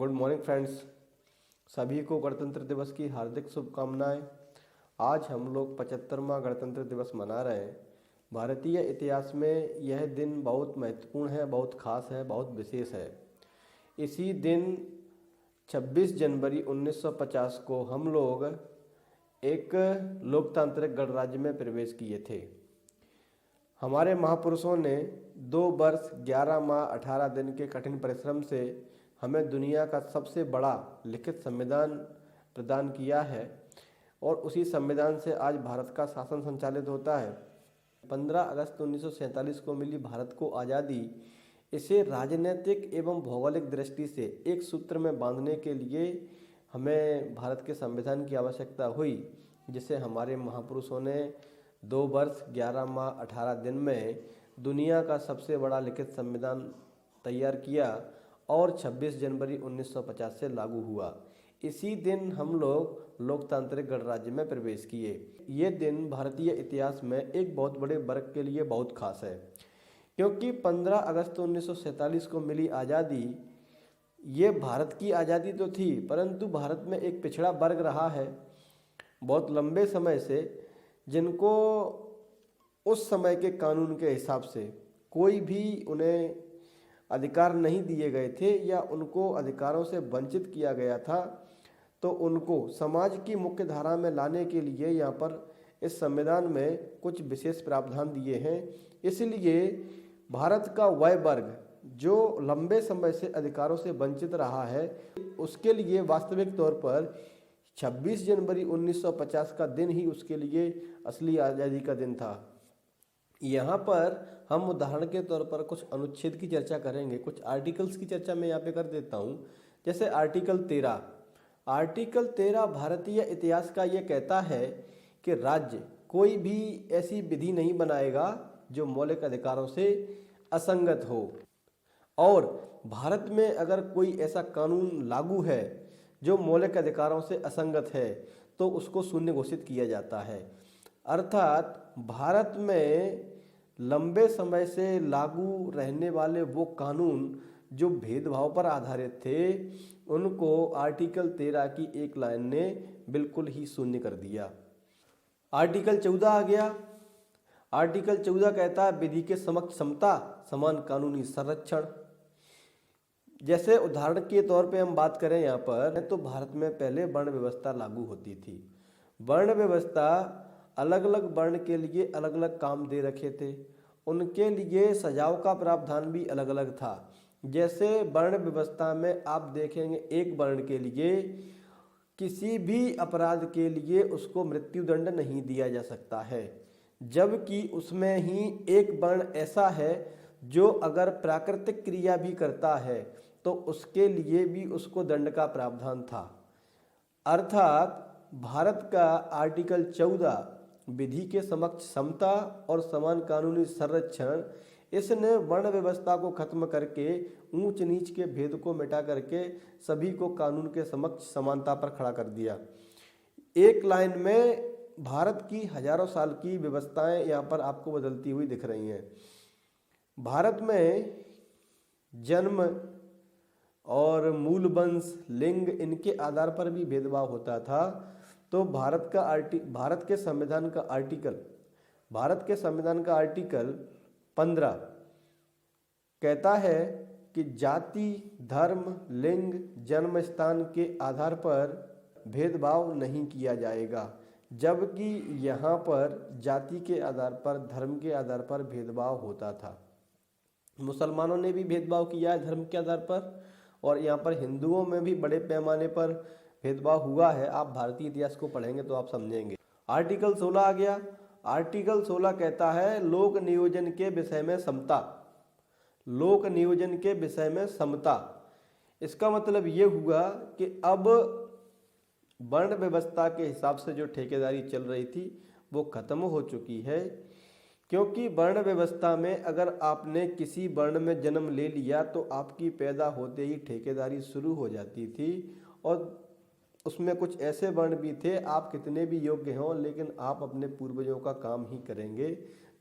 Good morning friends. सभी को गणतंत्र दिवस की हार्दिक शुभकामनाएं। आज हम लोग 75वां गणतंत्र दिवस मना रहे हैं। भारतीय इतिहास में यह दिन बहुत महत्वपूर्ण है, बहुत खास है, बहुत विशेष है। इसी दिन 26 जनवरी 1950 को हम लोग एक लोकतांत्रिक गणराज्य में प्रवेश किए थे। हमारे महापुरुषों ने 2 वर्ष 11 माह 18 दिन के कठिन परिश्रम से हमें दुनिया का सबसे बड़ा लिखित संविधान प्रदान किया है और उसी संविधान से आज भारत का शासन संचालित होता है। 15 अगस्त 1947 को मिली भारत को आज़ादी, इसे राजनीतिक एवं भौगोलिक दृष्टि से एक सूत्र में बांधने के लिए हमें भारत के संविधान की आवश्यकता हुई, जिसे हमारे महापुरुषों ने 2 वर्ष 11 माह 18 दिन में दुनिया का सबसे बड़ा लिखित संविधान तैयार किया और 26 जनवरी 1950 से लागू हुआ। इसी दिन हम लोग लोकतांत्रिक गणराज्य में प्रवेश किए। ये दिन भारतीय इतिहास में एक बहुत बड़े वर्ग के लिए बहुत खास है, क्योंकि 15 अगस्त 1947 को मिली आज़ादी, ये भारत की आज़ादी तो थी, परंतु भारत में एक पिछड़ा वर्ग रहा है बहुत लंबे समय से, जिनको उस समय के कानून के हिसाब से कोई भी उन्हें अधिकार नहीं दिए गए थे या उनको अधिकारों से वंचित किया गया था। तो उनको समाज की मुख्य धारा में लाने के लिए यहाँ पर इस संविधान में कुछ विशेष प्रावधान दिए हैं। इसलिए भारत का वह वर्ग जो लंबे समय से अधिकारों से वंचित रहा है, उसके लिए वास्तविक तौर पर 26 जनवरी 1950 का दिन ही उसके लिए असली आज़ादी का दिन था। यहाँ पर हम उदाहरण के तौर पर कुछ अनुच्छेद की चर्चा करेंगे, कुछ आर्टिकल्स की चर्चा मैं यहाँ पे कर देता हूँ। जैसे आर्टिकल 13 भारतीय इतिहास का ये कहता है कि राज्य कोई भी ऐसी विधि नहीं बनाएगा जो मौलिक अधिकारों से असंगत हो, और भारत में अगर कोई ऐसा कानून लागू है जो मौलिक अधिकारों से असंगत है तो उसको शून्य घोषित किया जाता है। अर्थात भारत में लंबे समय से लागू रहने वाले वो कानून जो भेदभाव पर आधारित थे, उनको आर्टिकल 13 की एक लाइन ने बिल्कुल ही शून्य कर दिया। आर्टिकल 14 आ गया। आर्टिकल 14 कहता है विधि के समक्ष समता, समान कानूनी संरक्षण। जैसे उदाहरण के तौर पे हम बात करें यहाँ पर, तो भारत में पहले वर्ण व्यवस्था लागू होती थी। वर्ण व्यवस्था अलग अलग वर्ण के लिए अलग अलग काम दे रखे थे, उनके लिए सजाओ का प्रावधान भी अलग अलग था। जैसे वर्ण व्यवस्था में आप देखेंगे एक वर्ण के लिए किसी भी अपराध के लिए उसको मृत्युदंड नहीं दिया जा सकता है, जबकि उसमें ही एक वर्ण ऐसा है जो अगर प्राकृतिक क्रिया भी करता है तो उसके लिए भी उसको दंड का प्रावधान था। अर्थात भारत का आर्टिकल 14 विधि के समक्ष समता और समान कानूनी संरक्षण, इसने वर्ण व्यवस्था को खत्म करके ऊंच नीच के भेद को मिटा करके सभी को कानून के समक्ष समानता पर खड़ा कर दिया। एक लाइन में भारत की हजारों साल की व्यवस्थाएं यहाँ पर आपको बदलती हुई दिख रही हैं। भारत में जन्म और मूल वंश, लिंग, इनके आधार पर भी भेदभाव होता था। तो भारत के संविधान का आर्टिकल 15 कहता है कि जाति, धर्म, लिंग, जन्म स्थान के आधार पर भेदभाव नहीं किया जाएगा, जबकि यहाँ पर जाति के आधार पर, धर्म के आधार पर भेदभाव होता था। मुसलमानों ने भी भेदभाव किया है धर्म के आधार पर, और यहाँ पर हिंदुओं में भी बड़े पैमाने पर भेदभाव हुआ है। आप भारतीय इतिहास को पढ़ेंगे तो आप समझेंगे। आर्टिकल 16 आ गया। आर्टिकल 16 कहता है लोक नियोजन के विषय में समता। लोक नियोजन के विषय में समता, इसका मतलब ये हुआ कि अब वर्ण व्यवस्था के हिसाब से जो ठेकेदारी चल रही थी वो खत्म हो चुकी है, क्योंकि वर्ण व्यवस्था में अगर आपने किसी वर्ण में जन्म ले लिया तो आपकी पैदा होते ही ठेकेदारी शुरू हो जाती थी, और उसमें कुछ ऐसे वर्ण भी थे आप कितने भी योग्य हों लेकिन आप अपने पूर्वजों का काम ही करेंगे।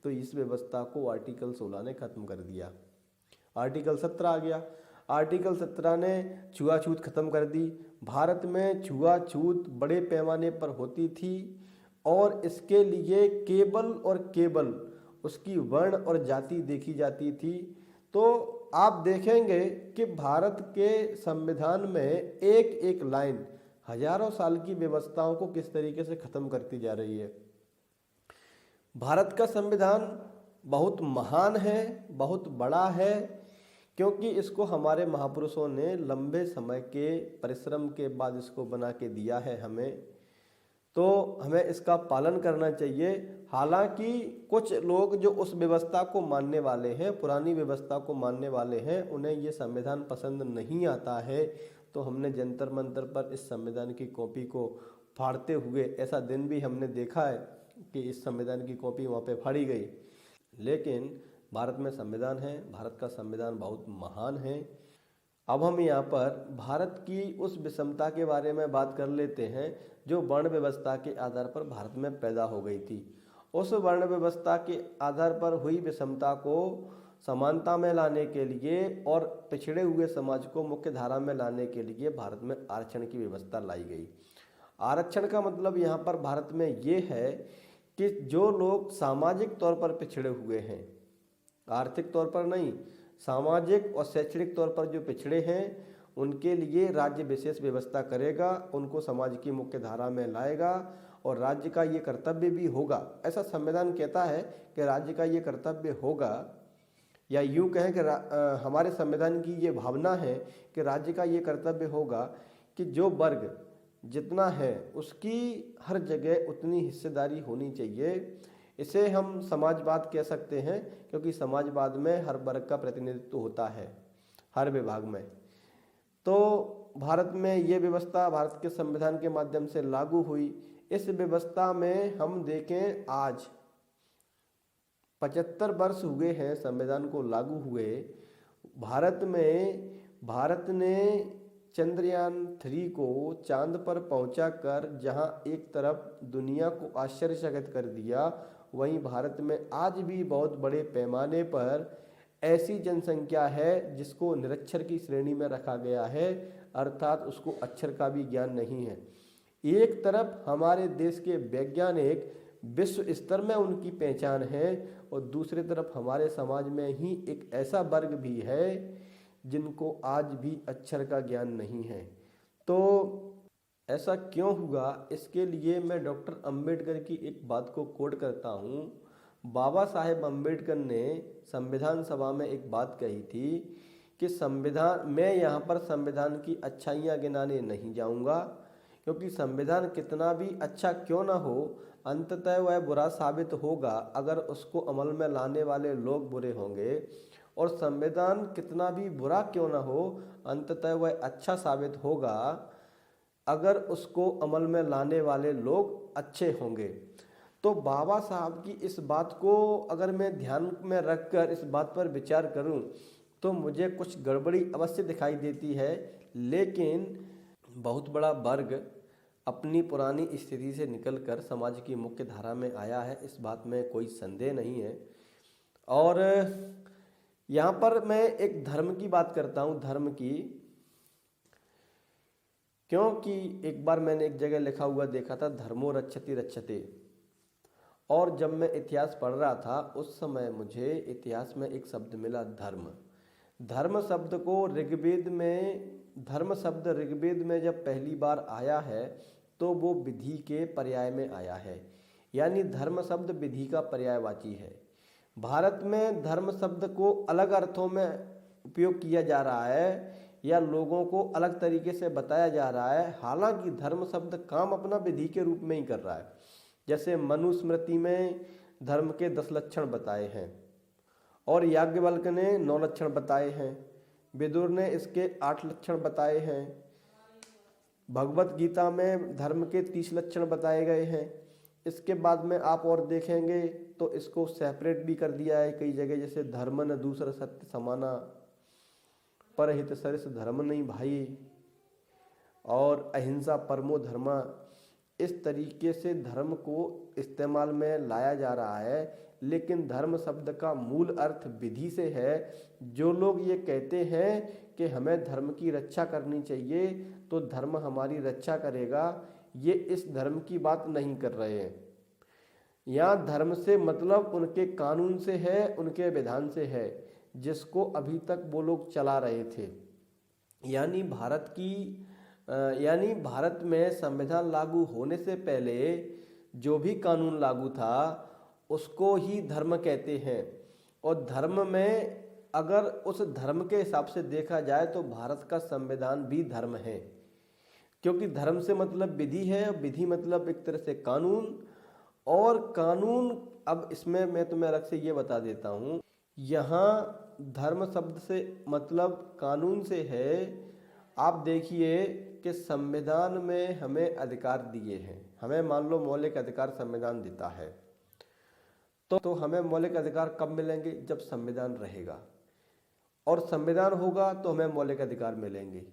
तो इस व्यवस्था को आर्टिकल 16 ने खत्म कर दिया। आर्टिकल 17 आ गया। आर्टिकल 17 ने छुआछूत खत्म कर दी। भारत में छुआछूत बड़े पैमाने पर होती थी और इसके लिए केवल और केवल उसकी वर्ण और जाति देखी जाती थी। तो आप देखेंगे कि भारत के संविधान में एक एक लाइन हजारों साल की व्यवस्थाओं को किस तरीके से खत्म करती जा रही है। भारत का संविधान बहुत महान है, बहुत बड़ा है, क्योंकि इसको हमारे महापुरुषों ने लंबे समय के परिश्रम के बाद इसको बना के दिया है हमें, तो हमें इसका पालन करना चाहिए। हालांकि कुछ लोग जो उस व्यवस्था को मानने वाले हैं, पुरानी व्यवस्था को मानने वाले हैं, उन्हें ये संविधान पसंद नहीं आता है, तो हमने जंतर मंतर पर इस संविधान की कॉपी को फाड़ते हुए ऐसा दिन भी हमने देखा है कि इस संविधान की कॉपी वहाँ पे फाड़ी गई। लेकिन भारत में संविधान है, भारत का संविधान बहुत महान है। अब हम यहाँ पर भारत की उस विषमता के बारे में बात कर लेते हैं जो वर्ण व्यवस्था के आधार पर भारत में पैदा हो गई थी। उस वर्ण व्यवस्था के आधार पर हुई विषमता को समानता में लाने के लिए और पिछड़े हुए समाज को मुख्य धारा में लाने के लिए भारत में आरक्षण की व्यवस्था लाई गई। आरक्षण का मतलब यहाँ पर भारत में ये है कि जो लोग सामाजिक तौर पर पिछड़े हुए हैं, आर्थिक तौर पर नहीं, सामाजिक और शैक्षणिक तौर पर जो पिछड़े हैं, उनके लिए राज्य विशेष व्यवस्था करेगा, उनको समाज की मुख्य धारा में लाएगा और राज्य का ये कर्तव्य भी होगा। ऐसा संविधान कहता है कि राज्य का ये कर्तव्य होगा, या यूँ कहें कि हमारे संविधान की ये भावना है कि राज्य का ये कर्तव्य होगा कि जो वर्ग जितना है उसकी हर जगह उतनी हिस्सेदारी होनी चाहिए। इसे हम समाजवाद कह सकते हैं, क्योंकि समाजवाद में हर वर्ग का प्रतिनिधित्व होता है हर विभाग में। तो भारत में ये व्यवस्था भारत के संविधान के माध्यम से लागू हुई। इस व्यवस्था में हम देखें आज 75 वर्ष हुए हैं संविधान को लागू हुए। भारत ने चंद्रयान 3 को चांद पर पहुंचाकर जहां एक तरफ दुनिया को आश्चर्यचकित कर दिया, वहीं भारत में आज भी बहुत बड़े पैमाने पर ऐसी जनसंख्या है जिसको निरक्षर की श्रेणी में रखा गया है, अर्थात उसको अक्षर का भी ज्ञान नहीं है। एक तरफ हमारे देश के वैज्ञानिक विश्व स्तर में उनकी पहचान है और दूसरी तरफ हमारे समाज में ही एक ऐसा वर्ग भी है जिनको आज भी अक्षर का ज्ञान नहीं है। तो ऐसा क्यों हुआ, इसके लिए मैं डॉक्टर अंबेडकर की एक बात को कोट करता हूँ। बाबा साहेब अंबेडकर ने संविधान सभा में एक बात कही थी कि मैं यहाँ पर संविधान की अच्छाइयाँ गिनाने नहीं जाऊँगा, क्योंकि संविधान कितना भी अच्छा क्यों ना हो, अंततः वह बुरा साबित होगा अगर उसको अमल में लाने वाले लोग बुरे होंगे, और संविधान कितना भी बुरा क्यों ना हो, अंततः वह अच्छा साबित होगा अगर उसको अमल में लाने वाले लोग अच्छे होंगे। तो बाबा साहब की इस बात को अगर मैं ध्यान में रखकर इस बात पर विचार करूं तो मुझे कुछ गड़बड़ी अवश्य दिखाई देती है, लेकिन बहुत बड़ा वर्ग अपनी पुरानी स्थिति से निकलकर समाज की मुख्य धारा में आया है, इस बात में कोई संदेह नहीं है। और यहाँ पर मैं एक धर्म की बात करता हूँ, धर्म की, क्योंकि एक बार मैंने एक जगह लिखा हुआ देखा था, धर्मो रक्षति रक्षते, और जब मैं इतिहास पढ़ रहा था उस समय मुझे इतिहास में एक शब्द मिला, धर्म। धर्म शब्द को ऋग्वेद में जब पहली बार आया है तो वो विधि के पर्याय में आया है, यानी धर्म शब्द विधि का पर्यायवाची है। भारत में धर्म शब्द को अलग अर्थों में उपयोग किया जा रहा है या लोगों को अलग तरीके से बताया जा रहा है, हालांकि धर्म शब्द काम अपना विधि के रूप में ही कर रहा है। जैसे मनुस्मृति में धर्म के 10 लक्षण बताए हैं और याज्ञवल्क्य ने 9 लक्षण बताए हैं, विदुर ने इसके 8 लक्षण बताए हैं, भगवत गीता में धर्म के 30 लक्षण बताए गए हैं। इसके बाद में आप और देखेंगे तो इसको सेपरेट भी कर दिया है कई जगह, जैसे धर्म न दूसरा सत्य समाना, परहित सरिस धर्म नहीं भाई, और अहिंसा परमो धर्मा। इस तरीके से धर्म को इस्तेमाल में लाया जा रहा है, लेकिन धर्म शब्द का मूल अर्थ विधि से है। जो लोग ये कहते हैं कि हमें धर्म की रक्षा करनी चाहिए तो धर्म हमारी रक्षा करेगा, ये इस धर्म की बात नहीं कर रहे हैं। यहाँ धर्म से मतलब उनके कानून से है, उनके विधान से है, जिसको अभी तक वो लोग चला रहे थे। यानी भारत में संविधान लागू होने से पहले जो भी कानून लागू था उसको ही धर्म कहते हैं। और धर्म में अगर उस धर्म के हिसाब से देखा जाए तो भारत का संविधान भी धर्म है, क्योंकि धर्म से मतलब विधि है, विधि मतलब एक तरह से कानून। और कानून, अब इसमें मैं तुम्हें अलग से ये बता देता हूँ, यहाँ धर्म शब्द से मतलब कानून से है। आप देखिए कि संविधान में हमें अधिकार दिए हैं, हमें मान लो मौलिक अधिकार संविधान देता है, तो हमें मौलिक अधिकार कब मिलेंगे? जब संविधान रहेगा, और संविधान होगा तो हमें मौलिक अधिकार मिलेंगे।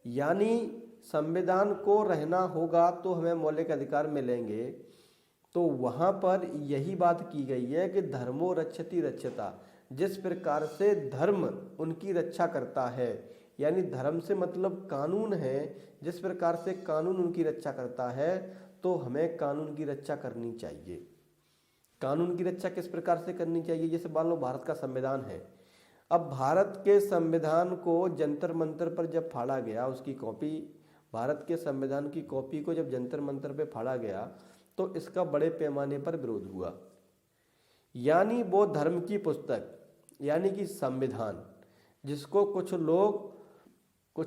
यानी संविधान को रहना होगा तो हमें मौलिक अधिकार मिलेंगे। तो वहाँ पर यही बात की गई है कि धर्मो रक्षति रक्षता, जिस प्रकार से धर्म उनकी रक्षा करता है, यानी धर्म से मतलब कानून है, जिस प्रकार से कानून उनकी रक्षा करता है तो हमें कानून की रक्षा करनी चाहिए। कानून की रक्षा किस प्रकार से करनी चाहिए? जैसे मान लो भारत का संविधान है, अब भारत के संविधान को जंतर मंतर पर जब फाड़ा गया, उसकी कॉपी, भारत के संविधान की कॉपी को जब जंतर मंतर पे फाड़ा गया तो इसका बड़े पैमाने पर विरोध हुआ। यानी वो धर्म की पुस्तक यानी कि संविधान, जिसको कुछ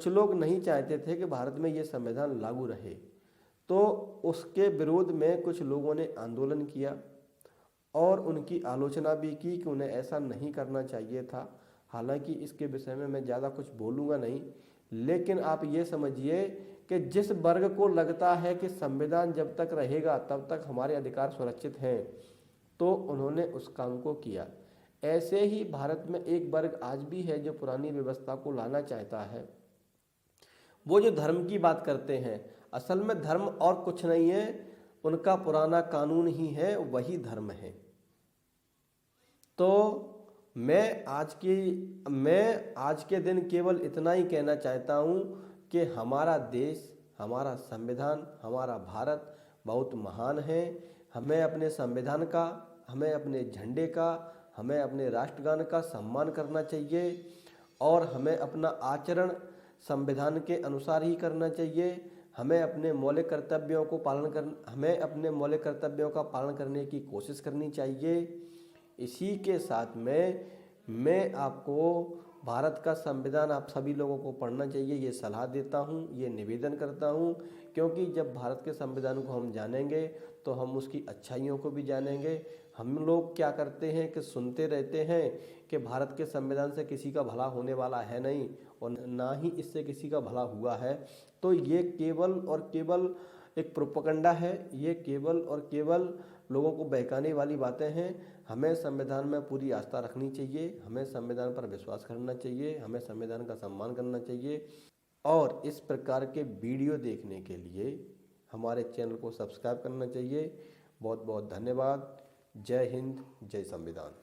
लोग नहीं चाहते थे कि भारत में ये संविधान लागू रहे, तो उसके विरोध में कुछ लोगों ने आंदोलन किया और उनकी आलोचना भी की कि उन्हें ऐसा नहीं करना चाहिए था। हालांकि इसके विषय में मैं ज़्यादा कुछ बोलूँगा नहीं, लेकिन आप ये समझिए कि जिस वर्ग को लगता है कि संविधान जब तक रहेगा तब तक हमारे अधिकार सुरक्षित हैं, तो उन्होंने उस काम को किया। ऐसे ही भारत में एक वर्ग आज भी है जो पुरानी व्यवस्था को लाना चाहता है। वो जो धर्म की बात करते हैं, असल में धर्म और कुछ नहीं है, उनका पुराना कानून ही है, वही धर्म है। तो मैं आज के दिन केवल इतना ही कहना चाहता हूँ कि हमारा देश, हमारा संविधान, हमारा भारत बहुत महान है। हमें अपने संविधान का, हमें अपने झंडे का, हमें अपने राष्ट्रगान का सम्मान करना चाहिए और हमें अपना आचरण संविधान के अनुसार ही करना चाहिए। हमें अपने मौलिक कर्तव्यों का पालन करने की कोशिश करनी चाहिए। इसी के साथ में मैं आपको भारत का संविधान आप सभी लोगों को पढ़ना चाहिए, ये सलाह देता हूँ, ये निवेदन करता हूँ, क्योंकि जब भारत के संविधान को हम जानेंगे तो हम उसकी अच्छाइयों को भी जानेंगे। हम लोग क्या करते हैं कि सुनते रहते हैं कि भारत के संविधान से किसी का भला होने वाला है नहीं और ना ही इससे किसी का भला हुआ है। तो ये केवल और केवल एक प्रोपेगेंडा है, ये केवल और केवल लोगों को बहकाने वाली बातें हैं। हमें संविधान में पूरी आस्था रखनी चाहिए, हमें संविधान पर विश्वास करना चाहिए, हमें संविधान का सम्मान करना चाहिए। और इस प्रकार के वीडियो देखने के लिए हमारे चैनल को सब्सक्राइब करना चाहिए। बहुत बहुत धन्यवाद। जय हिंद, जय संविधान।